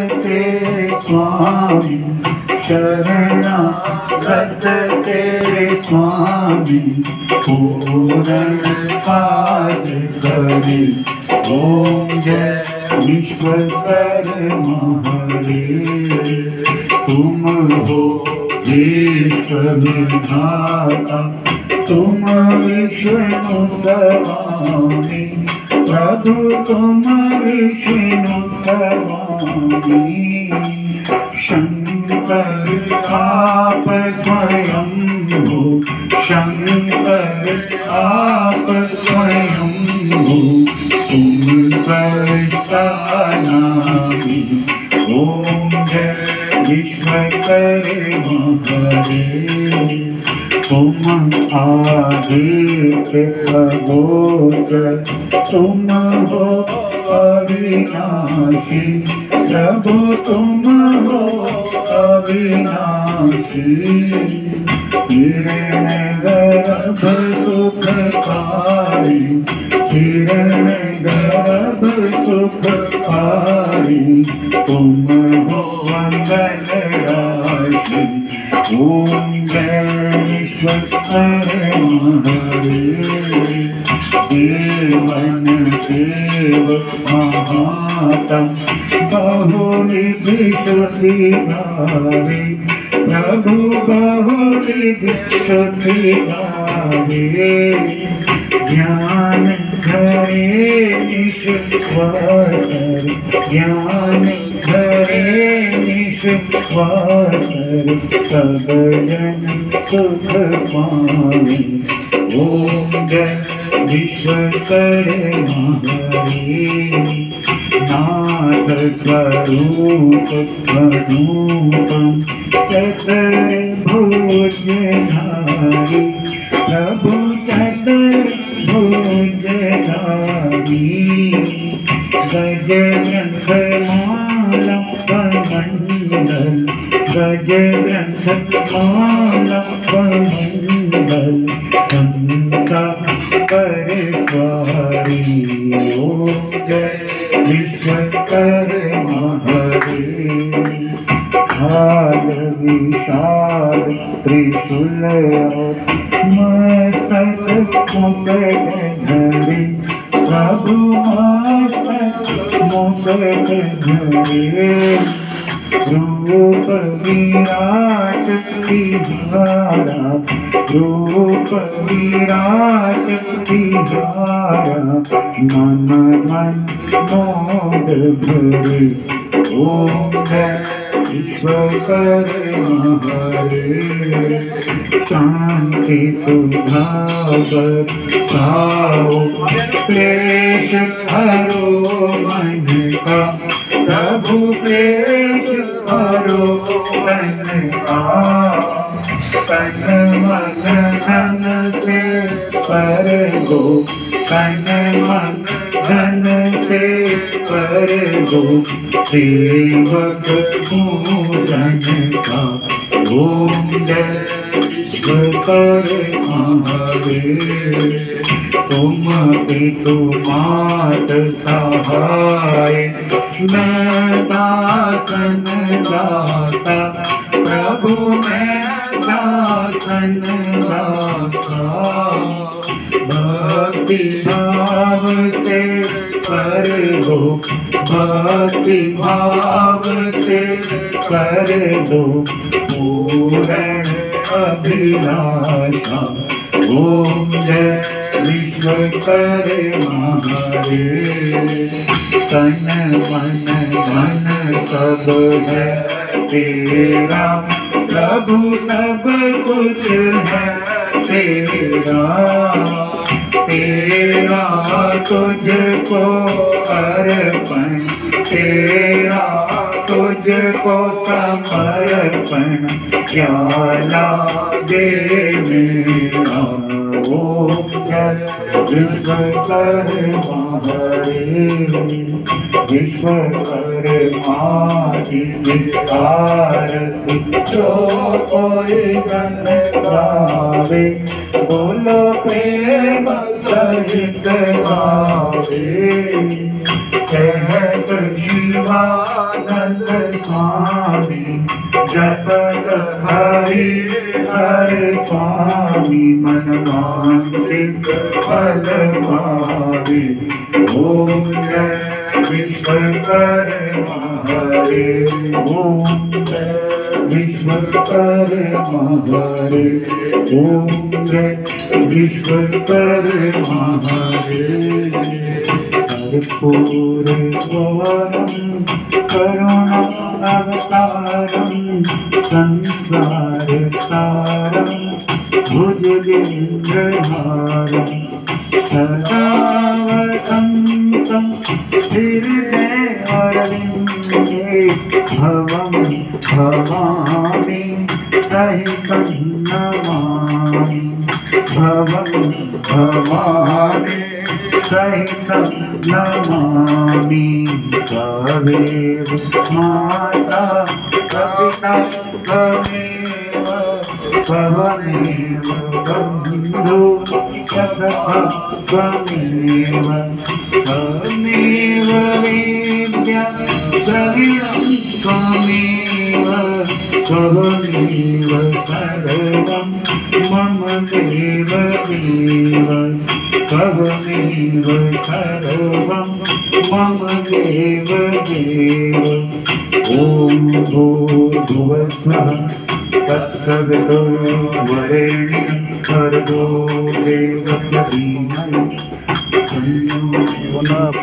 तेरे स्वामी, शरणागत तेरे स्वामी, पूर्ण काज करे। ओम जय विश्वकर्मा हरे। तुम हो विश्व विधाता, तुम विष्णु स्वामी, प्रभु तुम विष्णु स्वामी। शंकर आप स्वयं हो, शंकर आप स्वयं हो, तुम सर्वनामी। ओम जय विश्वकर्मा हरे। तुम आदित्य अगोचर, तुम हो अविनाशी, प्रभु तुम हो अविनाशी। हिरण्यगर्भ सुखकारी, हिरण्यगर्भ सुखकारी, तुम हो मंगल राशि। ओम जय विश्वकर्मा हरे। देवन देव महातम, बहुविधि सुधिधारे, प्रभु बहुविधि सुधिधारे। ज्ञान घरे निष्वासर, ज्ञान घरे निष्वासर, सब जन सुख पावे। ओम जय विश्वकर्मा हरे। नाथ स्वरूप स्वरूपम चतुर्भुजधारी, प्रभु चतुर्भुजधारी। गजग्रंथमाला कमंडल, गजग्रंथमाला कमंडल, शंका कर स्वारी। ओम जय विश्वकर्मा हरे। काल विशाल त्रिशूल मस्तक मुकुट धरे, प्रभु मस्तक मुकुट धरे। रूप विराट तिहारा, रूप विराट तिहारा, मन मन मोद भरे। ओम जय विश्वकर्मा हरे। शांति सुधा बरसाओ, क्लेश हरो मन का, प्रभु क्लेश हरो मन का। तन मन धन से पर गो, तन मन धन से पर गो, सेवक पूजन का। ओम जय विश्वकर्मा हरे। तुम पितु मात सहाय, मैं दासन दासा, प्रभु मैं दासन दासा। भक्ति भाव से कर दो, भक्ति भाव से कर दो, पूर्ण अभिलाषा। ओम जय विश्वकर्मा हरे। तन मन धन सब है तेरा, प्रभु सब कुछ है तेरा। तेरा तुझको अर्पण, तेरा तुझको समर्पण, क्या लागे मेरा। ओम जय विश्वकर्मा हरे विश्वकर्मा की आरती जो कोई गण गावे बोलो प्रेम सहित गावे कहत शिवानंद स्वामी जपत हरि हर स्वामी मन वांछित फल पावे ओम जय विश्वकर्मा हरे ओम जय विश्वकर्मा हरे ओम जय विश्वकर्मा हरे कर्पूरगौरं करुणावतारं संसारसारं भुजगेन्द्रहारं सदा वसन्तं हृदयारविन्दे भवं भवामि सहितं नमामि भवं भवामि सहितं नमामि त्वमेव माता पिता त्वमेव त्वमेव बन्धु सखा त्वमेव त्वमेव वेद्या द्रविणं त्वमेव त्वमेव सर्वं मम देव देव त्वमेव सर्वं मम देव देव ॐ भूर्भुवः स्वः तत्सवितुर्वरेण्यं भर्गो देवस्य धीमहि धियो यो नः